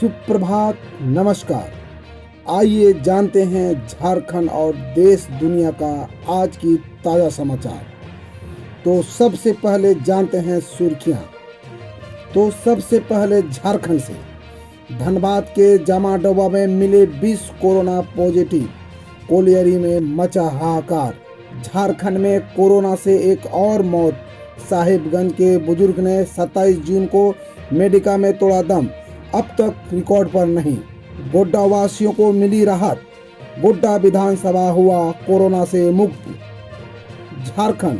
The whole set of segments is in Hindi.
सुप्रभात, नमस्कार। आइए जानते हैं झारखंड और देश दुनिया का आज की ताज़ा समाचार। तो सबसे पहले जानते हैं सुर्खियां। तो सबसे पहले झारखंड से धनबाद के जामाडोबा में मिले 20 कोरोना पॉजिटिव, कोलियरी में मचा हाहाकार। झारखंड में कोरोना से एक और मौत, साहिबगंज के बुजुर्ग ने 27 जून को मेडिका में तोड़ा दम, अब तक रिकॉर्ड पर नहीं। गोड्डा वासियों को मिली राहत, गोड्डा विधानसभा हुआ कोरोना से मुक्त। झारखंड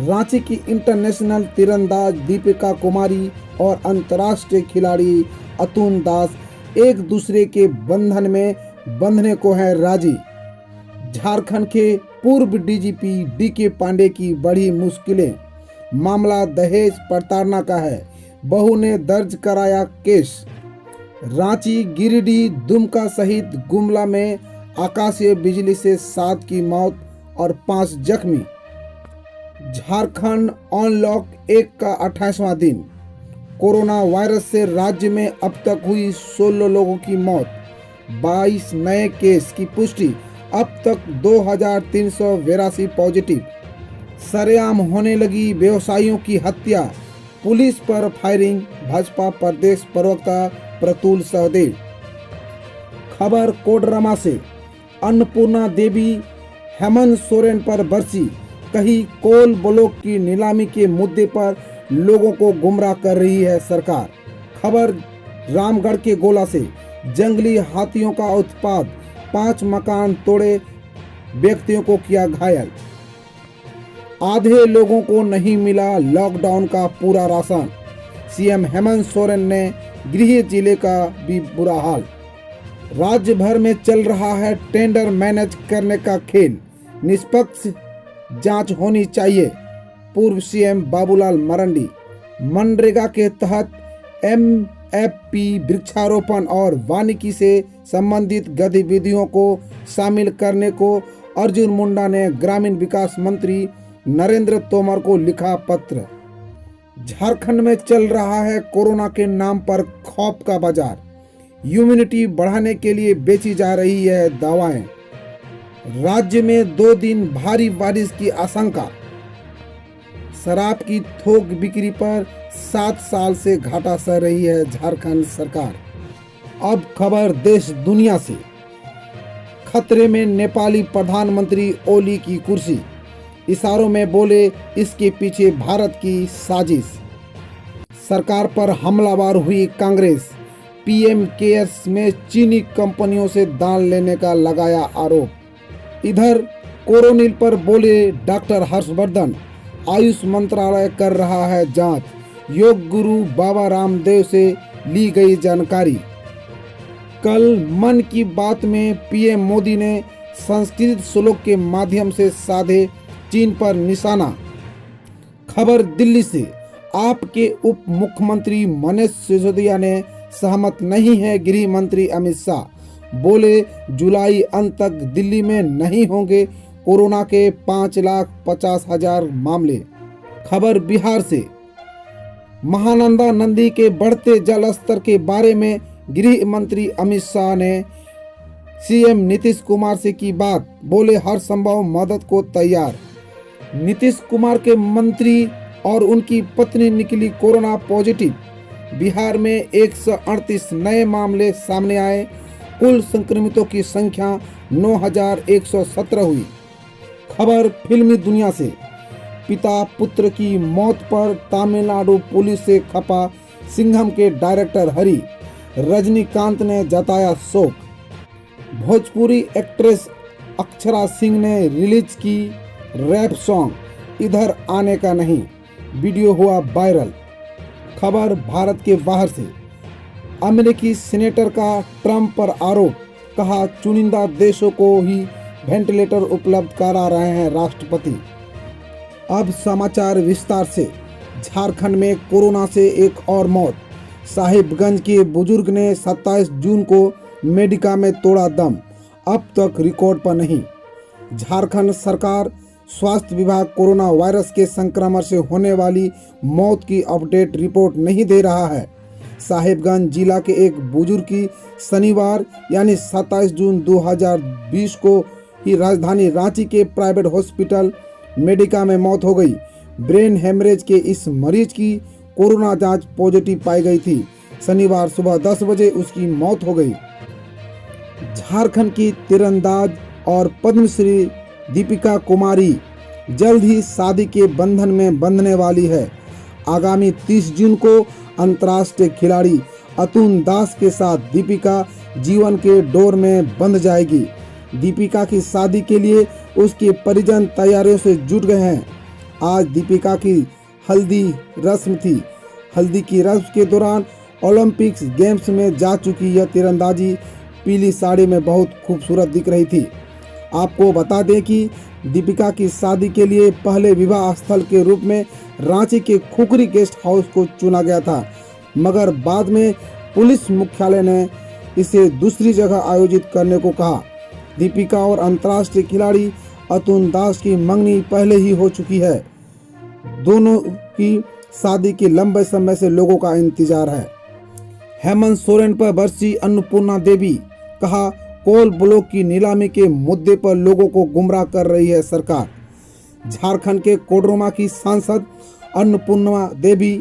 रांची की इंटरनेशनल तीरंदाज दीपिका कुमारी और अंतर्राष्ट्रीय खिलाड़ी अतुल दास एक दूसरे के बंधन में बंधने को है राजी। झारखंड के पूर्व डीजीपी डीके पांडे की बड़ी मुश्किलें, मामला दहेज प्रताड़ना का है, बहू ने दर्ज कराया केस। रांची, गिरिडीह, दुमका सहित गुमला में आकाशीय बिजली से 7 की मौत और 5 जख्मी। झारखंड अनलॉक 1 का 28वां दिन। कोरोना वायरस से राज्य में अब तक हुई 16 लोगों की मौत, 22 नए केस की पुष्टि, अब तक 2382 पॉजिटिव। सरेआम होने लगी व्यवसायियों की हत्या, पुलिस पर फायरिंग, भाजपा प्रदेश प्रवक्ता प्रतुल सहदेव। खबर कोडरमा से, अन्नपूर्णा देवी हेमंत सोरेन पर बरसी, कहीं कोल ब्लॉक की नीलामी के मुद्दे पर लोगों को गुमराह कर रही है सरकार। खबर रामगढ़ के गोला से, जंगली हाथियों का उत्पात, 5 मकान तोड़े, व्यक्तियों को किया घायल। आधे लोगों को नहीं मिला लॉकडाउन का पूरा राशन, सीएम हेमंत सोरेन ने गृह जिले का भी बुरा हाल। राज्य भर में चल रहा है टेंडर मैनेज करने का खेल, निष्पक्ष जांच होनी चाहिए, पूर्व सीएम बाबूलाल मरांडी। मनरेगा के तहत एमएफपी वृक्षारोपण और वानिकी से संबंधित गतिविधियों को शामिल करने को अर्जुन मुंडा ने ग्रामीण विकास मंत्री नरेंद्र तोमर को लिखा पत्र। झारखंड में चल रहा है कोरोना के नाम पर खौफ का बाजार, इम्यूनिटी बढ़ाने के लिए बेची जा रही है दवाएं। राज्य में 2 दिन भारी बारिश की आशंका। शराब की थोक बिक्री पर 7 साल से घाटा सह रही है झारखंड सरकार। अब खबर देश दुनिया से। खतरे में नेपाली प्रधानमंत्री ओली की कुर्सी, इशारों में बोले इसके पीछे भारत की साजिश। सरकार पर हमलावर हुई कांग्रेस, पीएम केयर्स में चीनी कंपनियों से दान लेने का लगाया आरोप। इधर कोरोनिल पर बोले डॉक्टर हर्षवर्धन, आयुष मंत्रालय कर रहा है जांच, योग गुरु बाबा रामदेव से ली गई जानकारी। कल मन की बात में पीएम मोदी ने संस्कृत श्लोक के माध्यम से साधे चीन पर निशाना। खबर दिल्ली से, आपके उप मुख्यमंत्री मनीष सिसोदिया ने सहमत नहीं है गृह मंत्री अमित शाह, बोले जुलाई अंत तक दिल्ली में नहीं होंगे कोरोना के 5,50,000 मामले। खबर बिहार से, महानंदा नदी के बढ़ते जल स्तर के बारे में गृह मंत्री अमित शाह ने सीएम नीतीश कुमार से की बात, बोले हर संभव मदद को तैयार। नीतीश कुमार के मंत्री और उनकी पत्नी निकली कोरोना पॉजिटिव। बिहार में 138 नए मामले सामने आए, कुल संक्रमितों की संख्या 9,117 हुई। खबर फिल्मी दुनिया से, पिता पुत्र की मौत पर तमिलनाडु पुलिस से खफा सिंघम के डायरेक्टर हरि, रजनीकांत ने जताया शोक। भोजपुरी एक्ट्रेस अक्षरा सिंह ने रिलीज की रैप सॉन्ग इधर आने का नहीं, वीडियो हुआ वायरल। खबर भारत के बाहर से, अमेरिकी सीनेटर का ट्रंप पर आरोप, कहा चुनिंदा देशों को ही वेंटिलेटर उपलब्ध करा रहे हैं राष्ट्रपति। अब समाचार विस्तार से। झारखंड में कोरोना से एक और मौत, साहिबगंज के बुजुर्ग ने 27 जून को मेडिका में तोड़ा दम, अब तक रिकॉर्ड पर नहीं। झारखंड सरकार स्वास्थ्य विभाग कोरोना वायरस के संक्रमण से होने वाली मौत की अपडेट रिपोर्ट नहीं दे रहा है। साहिबगंज जिला के एक बुजुर्ग की शनिवार यानी 27 जून 2020 को ही राजधानी रांची के प्राइवेट हॉस्पिटल मेडिका में मौत हो गई। ब्रेन हेमरेज के इस मरीज की कोरोना जांच पॉजिटिव पाई गई थी। शनिवार सुबह 10 बजे उसकी मौत हो गई। झारखंड की तीरंदाज और पद्मश्री दीपिका कुमारी जल्द ही शादी के बंधन में बंधने वाली है। आगामी 30 जून को अंतर्राष्ट्रीय खिलाड़ी अतुल दास के साथ दीपिका जीवन के डोर में बंध जाएगी। दीपिका की शादी के लिए उसके परिजन तैयारियों से जुट गए हैं। आज दीपिका की हल्दी रस्म थी। हल्दी की रस्म के दौरान ओलंपिक्स गेम्स में जा चुकी यह तीरंदाजी पीली साड़ी में बहुत खूबसूरत दिख रही थी। आपको बता दें कि दीपिका की शादी के लिए पहले विवाह स्थल के रूप में रांची के खुखरी गेस्ट हाउस को चुना गया था, मगर बाद में पुलिस मुख्यालय ने इसे दूसरी जगह आयोजित करने को कहा। दीपिका और अंतर्राष्ट्रीय खिलाड़ी अतुल दास की मंगनी पहले ही हो चुकी है। दोनों की शादी के लंबे समय से लोगों का इंतजार है। हेमंत सोरेन पर बरसी अन्नपूर्णा देवी, कहा कोल ब्लॉक की नीलामी के मुद्दे पर लोगों को गुमराह कर रही है सरकार। झारखंड के कोडरमा की सांसद अन्नपूर्णा देवी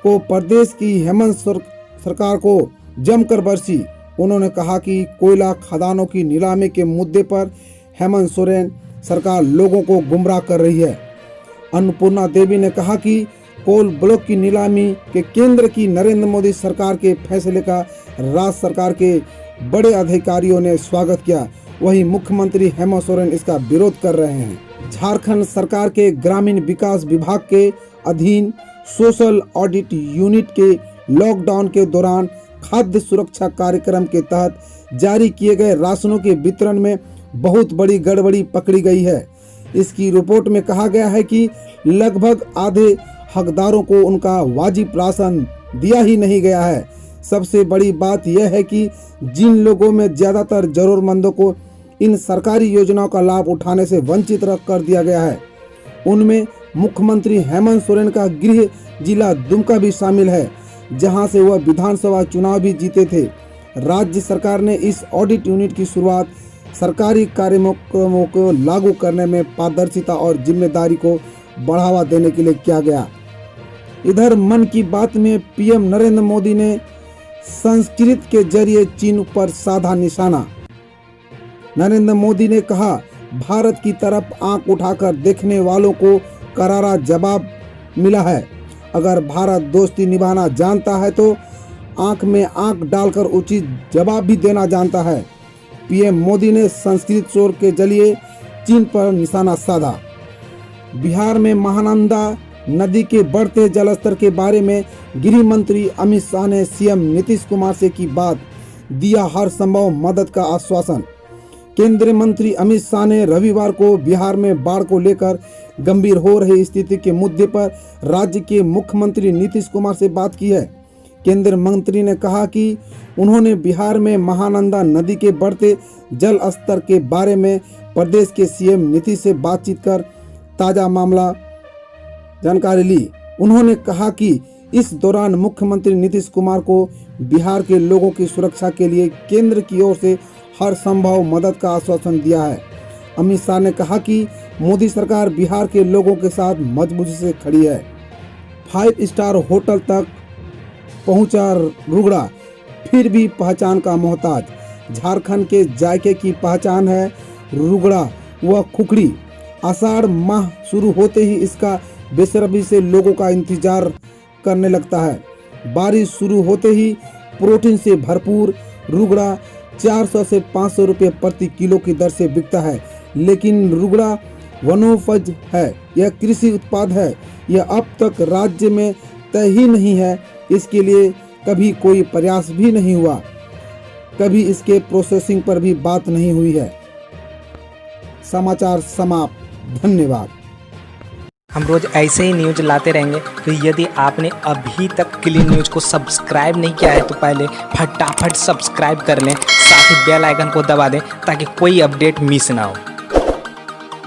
को प्रदेश की हेमंत सरकार को जमकर बरसी। उन्होंने कहा कि कोयला खदानों की नीलामी के मुद्दे पर हेमंत सोरेन सरकार लोगों को गुमराह कर रही है। अन्नपूर्णा देवी ने कहा कि कोल ब्लॉक की नीलामी के केंद्र की नरेंद्र मोदी सरकार के फैसले का राज्य सरकार के बड़े अधिकारियों ने स्वागत किया, वहीं मुख्यमंत्री हेमंत सोरेन इसका विरोध कर रहे हैं। झारखंड सरकार के ग्रामीण विकास विभाग के अधीन सोशल ऑडिट यूनिट के लॉकडाउन के दौरान खाद्य सुरक्षा कार्यक्रम के तहत जारी किए गए राशनों के वितरण में बहुत बड़ी गड़बड़ी पकड़ी गई है। इसकी रिपोर्ट में कहा गया है कि लगभग आधे हकदारों को उनका वाजिब राशन दिया ही नहीं गया है। सबसे बड़ी बात यह है कि जिन लोगों में ज्यादातर जरूरतमंदों को इन सरकारी योजनाओं का लाभ उठाने से वंचित कर दिया गया है, उनमें मुख्यमंत्री हेमंत सोरेन का गृह जिला दुमका भी शामिल है, जहां से वह विधानसभा चुनाव भी जीते थे। राज्य सरकार ने इस ऑडिट यूनिट की शुरुआत सरकारी कार्यक्रमों को लागू करने में पारदर्शिता और जिम्मेदारी को बढ़ावा देने के लिए किया गया। इधर मन की बात में पीएम नरेंद्र मोदी ने संस्कृत के जरिए चीन पर साधा निशाना। नरेंद्र मोदी ने कहा, भारत की तरफ आंख उठाकर देखने वालों को करारा जवाब मिला है। अगर भारत दोस्ती निभाना जानता है तो आंख में आंख डालकर उचित जवाब भी देना जानता है। पीएम मोदी ने संस्कृत शोर के जरिए चीन पर निशाना साधा। बिहार में महानंदा नदी के बढ़ते जलस्तर के बारे में गृह मंत्री अमित शाह ने सीएम नीतीश कुमार से की बात, दिया हर संभव मदद का आश्वासन। केंद्रीय मंत्री अमित शाह ने रविवार को बिहार में बाढ़ को लेकर गंभीर हो रही स्थिति के मुद्दे पर राज्य के मुख्यमंत्री नीतीश कुमार से बात की है। केंद्रीय मंत्री ने कहा कि उन्होंने बिहार में महानंदा नदी के बढ़ते जल स्तर के बारे में प्रदेश के सीएम नीतीश से बातचीत कर ताजा मामला जानकारी ली। उन्होंने कहा कि इस दौरान मुख्यमंत्री नीतीश कुमार को बिहार के लोगों की सुरक्षा के लिए केंद्र की ओर से हर संभव मदद का आश्वासन दिया है। अमित शाह ने कहा कि मोदी सरकार बिहार के लोगों के साथ मजबूती से खड़ी है। 5 स्टार होटल तक पहुंचा रुगड़ा, फिर भी पहचान का मोहताज। झारखंड के जायके की पहचान है रुगड़ा व खुखड़ी। आषाढ़ माह शुरू होते ही इसका बेसब्री से लोगों का इंतजार करने लगता है। बारिश शुरू होते ही प्रोटीन से भरपूर रुगड़ा 400 से 500 रुपये प्रति किलो की दर से बिकता है। लेकिन रुगड़ा वनोपज है, यह कृषि उत्पाद है। यह अब तक राज्य में तय ही नहीं है। इसके लिए कभी कोई प्रयास भी नहीं हुआ, कभी इसके प्रोसेसिंग पर भी बात नहीं हुई है। समाचार समाप्त। धन्यवाद। हम रोज ऐसे ही न्यूज लाते रहेंगे, तो यदि आपने अभी तक क्लीन न्यूज को सब्सक्राइब नहीं किया है तो पहले फटाफट सब्सक्राइब कर लें, साथ ही बेल आइकन को दबा दें ताकि कोई अपडेट मिस ना हो।